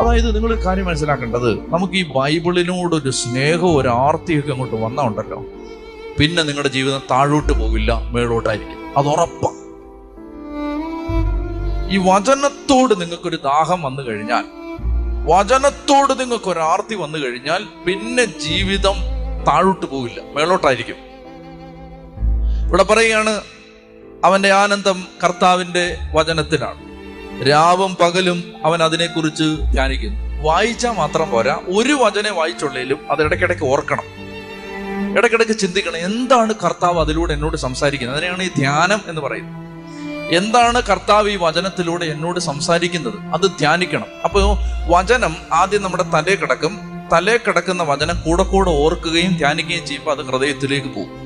അതായത് നിങ്ങൾ കാര്യം മനസ്സിലാക്കേണ്ടത്, നമുക്ക് ഈ ബൈബിളിനോടൊരു സ്നേഹവും ഒരു ആർത്തിയൊക്കെ അങ്ങോട്ട് വന്നുണ്ടല്ലോ, പിന്നെ നിങ്ങളുടെ ജീവിതം താഴോട്ട് പോകില്ല, മേളോട്ടായിരിക്കും. അത് ഉറപ്പാണ്. ഈ വചനത്തോട് നിങ്ങൾക്കൊരു ദാഹം വന്നു കഴിഞ്ഞാൽ, വചനത്തോട് നിങ്ങൾക്കൊരു ആർത്തി വന്നു കഴിഞ്ഞാൽ, പിന്നെ ജീവിതം താഴോട്ട് പോകില്ല, മേളോട്ടായിരിക്കും. ഇവിടെ പറയുകയാണ്, അവന്റെ ആനന്ദം കർത്താവിന്റെ വചനത്തിലാണ്, രാവും പകലും അവൻ അതിനെക്കുറിച്ച് ധ്യാനിക്കുന്നു. വായിച്ചാൽ മാത്രം പോരാ, ഒരു വചനം വായിച്ചുള്ളേലും അത് ഇടയ്ക്കിടയ്ക്ക് ഓർക്കണം, ഇടയ്ക്കിടയ്ക്ക് ചിന്തിക്കണം, എന്താണ് കർത്താവ് അതിലൂടെ എന്നോട് സംസാരിക്കുന്നത്. അതിനെയാണ് ഈ ധ്യാനം എന്ന് പറയുന്നത്. എന്താണ് കർത്താവ് ഈ വചനത്തിലൂടെ എന്നോട് സംസാരിക്കുന്നത്, അത് ധ്യാനിക്കണം. അപ്പോൾ വചനം ആദ്യം നമ്മുടെ തലേ കിടക്കും, തലേ കിടക്കുന്ന വചനം കൂടെ കൂടെ ഓർക്കുകയും ധ്യാനിക്കുകയും ചെയ്യുമ്പോൾ അത് ഹൃദയത്തിലേക്ക് പോകും.